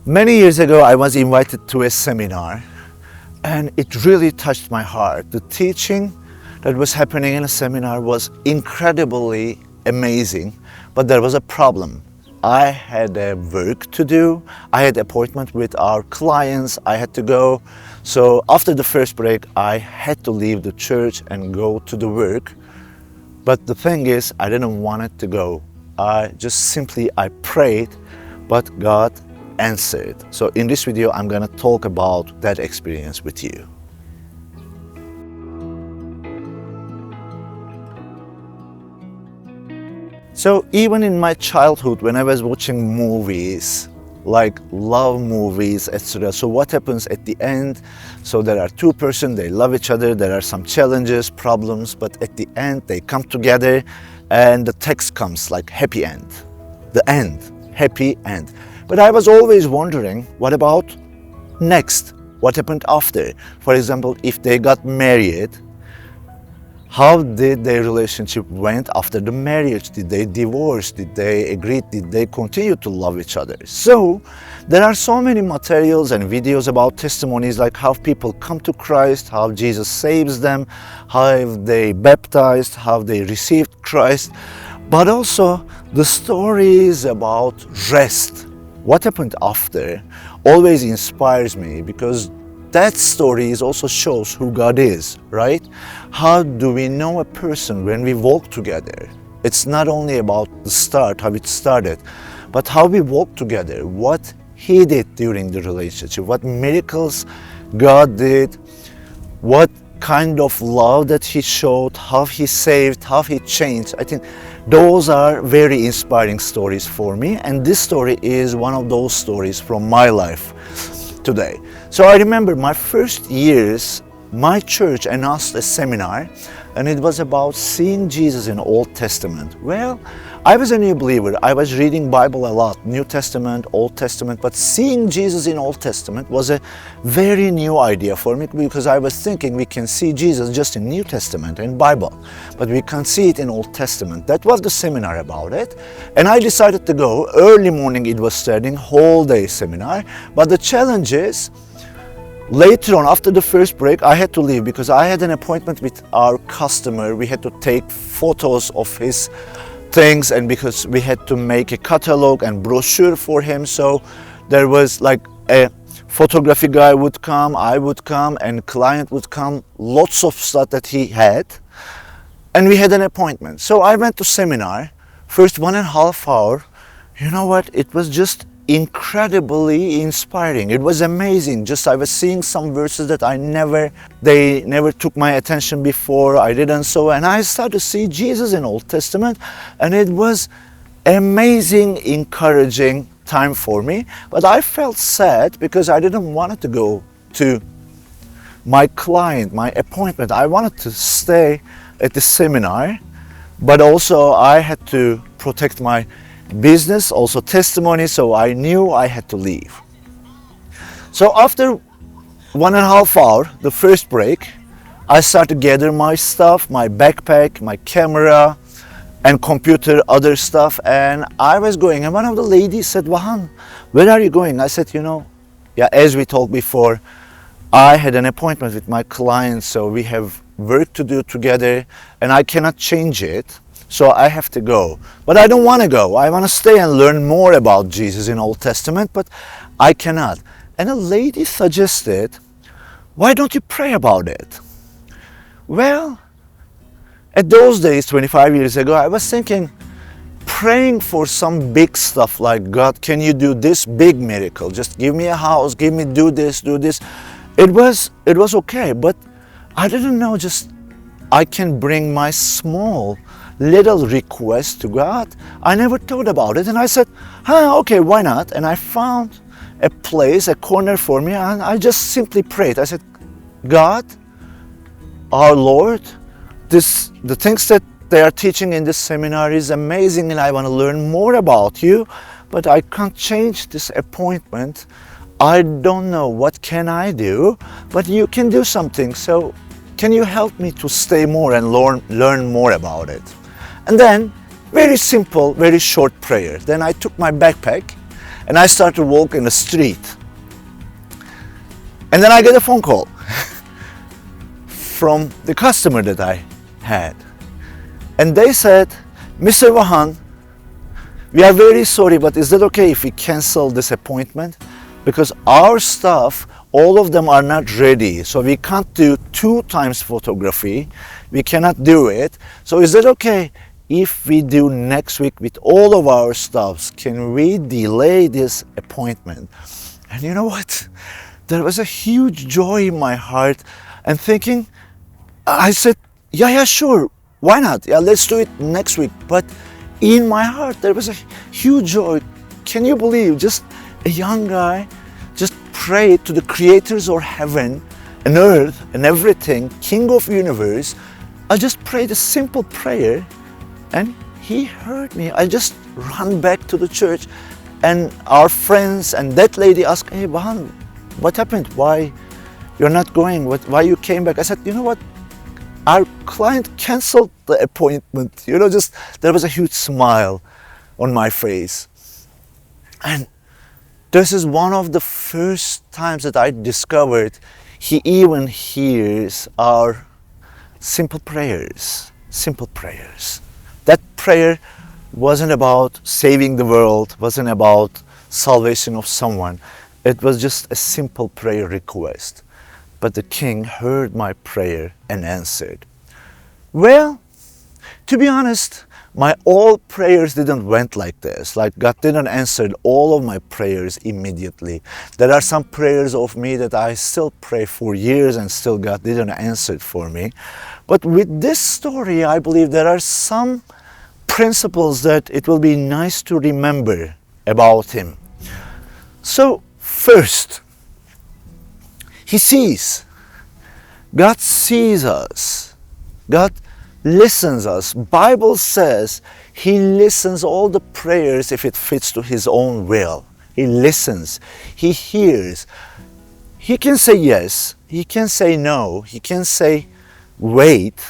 Many years ago, I was invited to a seminar, and it really touched my heart. The teaching that was happening in a seminar was incredibly amazing, but there was a problem. I had a work to do. I had an appointment with our clients. I had to go. So after the first break, I had to leave the church and go to the work. But the thing is, I didn't want it to go. I prayed, but God answered. So in this video, I'm gonna talk about that experience with you. So even in my childhood, when I was watching movies, like love movies, etc. So what happens at the end? So there are two persons, they love each other, there are some challenges, problems, but at the end they come together and the text comes like happy end. The end, happy end. But I was always wondering, what about next? What happened after? For example, if they got married, how did their relationship went after the marriage? Did they divorce? Did they agree? Did they continue to love each other? So there are so many materials and videos about testimonies, like how people come to Christ, how Jesus saves them, how they baptized, how they received Christ, but also the stories about rest. What happened after always inspires me, because that story also shows who God is, right? How do we know a person when we walk together? It's not only about the start, how it started, but how we walk together, what He did during the relationship, what miracles God did, what kind of love that He showed, how He saved, how He changed. I think those are very inspiring stories for me, and this story is one of those stories from my life today. So I remember my first years, my church announced a seminar, and it was about seeing Jesus in Old Testament. Well, I was a new believer. I was reading Bible a lot, New Testament, Old Testament, but seeing Jesus in Old Testament was a very new idea for me, because I was thinking we can see Jesus just in New Testament and Bible, but we can't see it in Old Testament. That was the seminar about it, and I decided to go. Early morning it was starting, whole day seminar, but the challenge is, later on, after the first break, I had to leave because I had an appointment with our customer. We had to take photos of his things, and because we had to make a catalog and brochure for him, so there was like a photography guy would come, I would come, and client would come, lots of stuff that he had, and we had an appointment. So I went to seminar, first 1.5 hours. You know what, it was just incredibly inspiring. It was amazing. Just I was seeing some verses that they never took my attention before. I didn't so, and I started to see Jesus in Old Testament, and it was amazing, encouraging time for me. But I felt sad because I didn't want to go to my client, my appointment. I wanted to stay at the seminar, but also I had to protect my business, also testimony, so I knew I had to leave. So after 1.5 hours, the first break, I started to gather my stuff, my backpack, my camera, and computer, other stuff, and I was going, and one of the ladies said, "Vahan, where are you going?" I said, as we talked before, I had an appointment with my client, so we have work to do together, and I cannot change it. So I have to go. But I don't want to go. I want to stay and learn more about Jesus in Old Testament, but I cannot. And a lady suggested, "Why don't you pray about it?" Well, at those days, 25 years ago, I was thinking, praying for some big stuff like, "God, can you do this big miracle? Just give me a house, give me do this, do this." It was okay, but I didn't know, just I can bring my small little request to God. I never thought about it, and I said, okay, why not? And I found a place, a corner for me, and I just simply prayed. I said, "God, our Lord, the things that they are teaching in this seminar is amazing, and I want to learn more about you, but I can't change this appointment. I don't know, what can I do? But you can do something, so can you help me to stay more and learn more about it?" And then, very simple, very short prayer. Then I took my backpack and I start to walk in the street. And then I get a phone call from the customer that I had. And they said, Mr. Vahan, we are very sorry, but is that okay if we cancel this appointment? Because our staff, all of them are not ready. So we can't do 2 times photography. We cannot do it. So is that okay if we do next week with all of our staffs? Can we delay this appointment? And you know what? There was a huge joy in my heart and thinking, I said, yeah, sure. Why not? Yeah, let's do it next week. But in my heart, there was a huge joy. Can you believe just a young guy just prayed to the creators of heaven and earth and everything, King of universe. I just prayed a simple prayer and he heard me. I just ran back to the church and our friends and that lady asked, hey, Vahan, what happened? Why you're not going? Why you came back? I said, you know what? Our client canceled the appointment. Just there was a huge smile on my face. And this is one of the first times that I discovered he even hears our simple prayers. Simple prayers. That prayer wasn't about saving the world, wasn't about salvation of someone. It was just a simple prayer request. But the king heard my prayer and answered. Well, to be honest, my all prayers didn't went like this. Like God didn't answer all of my prayers immediately. There are some prayers of me that I still pray for years and still God didn't answer it for me. But with this story, I believe there are some principles that it will be nice to remember about him. So first, he sees. God sees us. God listens us. Bible says he listens all the prayers if it fits to his own will. He listens. He hears. He can say yes. He can say no. He can say wait.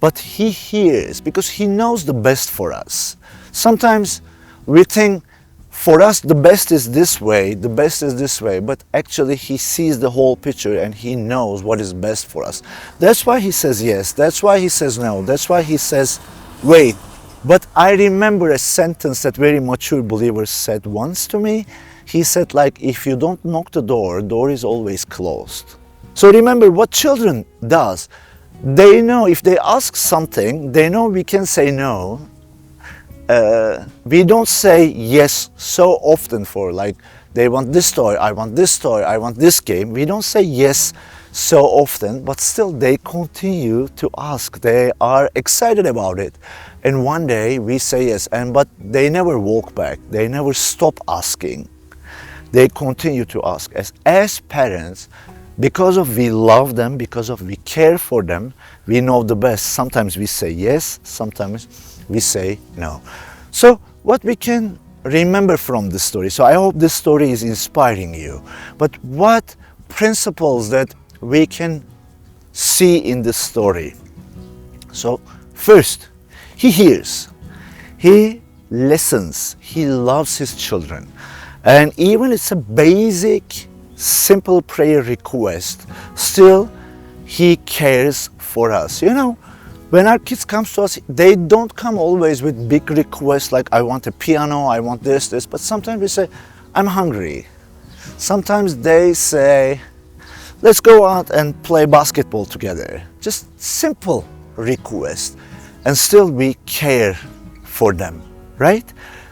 But he hears because he knows the best for us. Sometimes we think for us the best is this way, the best is this way, but actually he sees the whole picture and he knows what is best for us. That's why he says yes, that's why he says no, that's why he says wait. But I remember a sentence that very mature believer said once to me. He said like, if you don't knock the door is always closed. So remember what children does. They know if they ask something, they know we can say no. We don't say yes so often for like, they want this toy, I want this toy, I want this game. We don't say yes so often, but still they continue to ask. They are excited about it. And one day we say yes, but they never walk back. They never stop asking. They continue to ask. As parents, because of we love them, because of we care for them, we know the best. Sometimes we say yes, sometimes we say no. So what we can remember from this story, so I hope this story is inspiring you, but what principles that we can see in this story? So first, he hears, he listens, he loves his children, and even it's a basic simple prayer request, still he cares for us. When our kids come to us, they don't come always with big requests like I want a piano, I want this, but sometimes we say, I'm hungry. Sometimes they say, let's go out and play basketball together. Just simple requests. And still we care for them, right?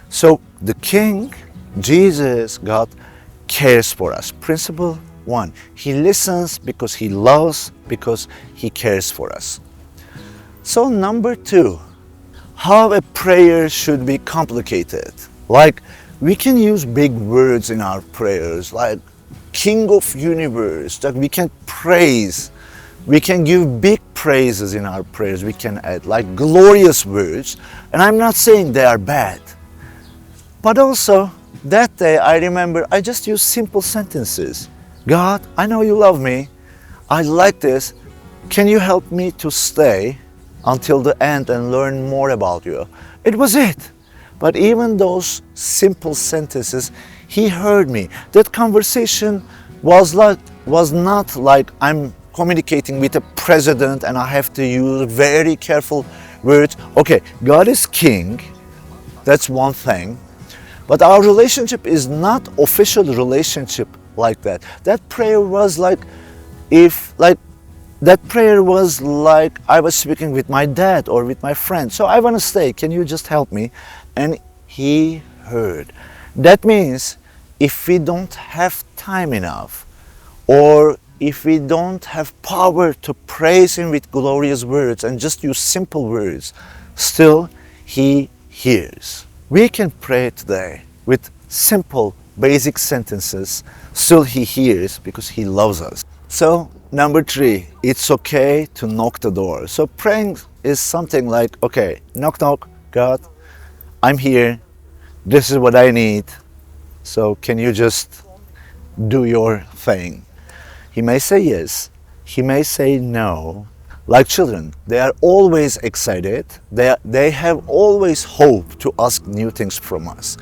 So the King, Jesus, God, cares for us. Principle 1, he listens because he loves, because he cares for us. So number 2, how a prayer should be complicated. Like we can use big words in our prayers, like King of universe, that we can praise. We can give big praises in our prayers. We can add like glorious words. And I'm not saying they are bad. But also that day I remember I just used simple sentences. God, I know you love me. I like this. Can you help me to stay until the end and learn more about you? It was it. But even those simple sentences, he heard me. That conversation was not like I'm communicating with a president and I have to use very careful words. Okay, God is king, that's one thing. But our relationship is not official relationship like that. That prayer was like I was speaking with my dad or with my friend. So I want to stay. Can you just help me? And he heard. That means if we don't have time enough, or if we don't have power to praise him with glorious words and just use simple words, still he hears. We can pray today with simple, basic sentences. Still he hears because he loves us. So, number 3, it's okay to knock the door. So praying is something like, okay, knock knock, God, I'm here. This is what I need. So can you just do your thing? He may say yes. He may say no. Like children, they are always excited. They have always hope to ask new things from us.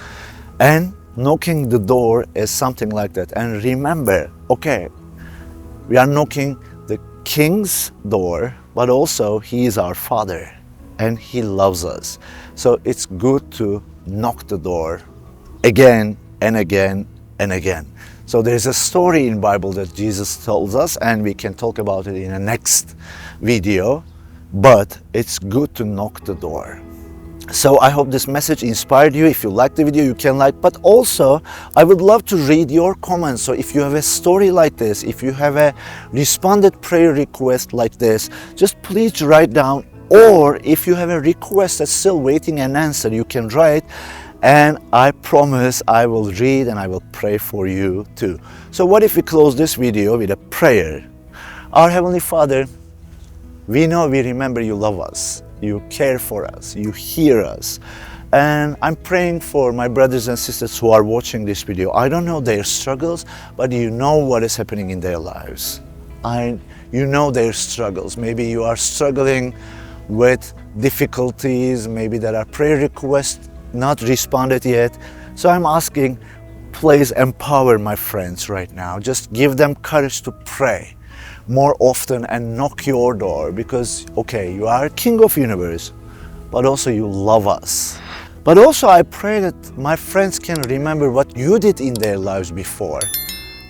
And knocking the door is something like that. And remember, okay, we are knocking the King's door, but also he is our Father and he loves us. So it's good to knock the door again and again and again. So there's a story in Bible that Jesus tells us, and we can talk about it in the next video, but it's good to knock the door. So I hope this message inspired you. If you liked the video, you can like, but also I would love to read your comments. So if you have a story like this, if you have a responded prayer request like this, just please write down, or if you have a request that's still waiting an answer, you can write, and I promise I will read and I will pray for you too. So what if we close this video with a prayer? Our Heavenly Father, we know, we remember you love us. You care for us, you hear us. And I'm praying for my brothers and sisters who are watching this video. I don't know their struggles, but you know what is happening in their lives. You know their struggles. Maybe you are struggling with difficulties, maybe there are prayer requests not responded yet. So I'm asking, please empower my friends right now. Just give them courage to pray more often and knock your door, because okay, you are King of Universe, but also you love us. But also I pray that my friends can remember what you did in their lives before,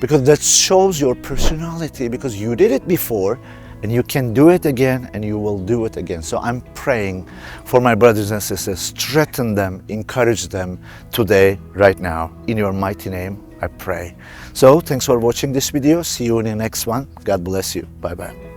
because that shows your personality, because you did it before and you can do it again and you will do it again. So I'm praying for my brothers and sisters, strengthen them, encourage them today, right now, in your mighty name I pray. So thanks for watching this video. See you in the next one. God bless you. Bye bye.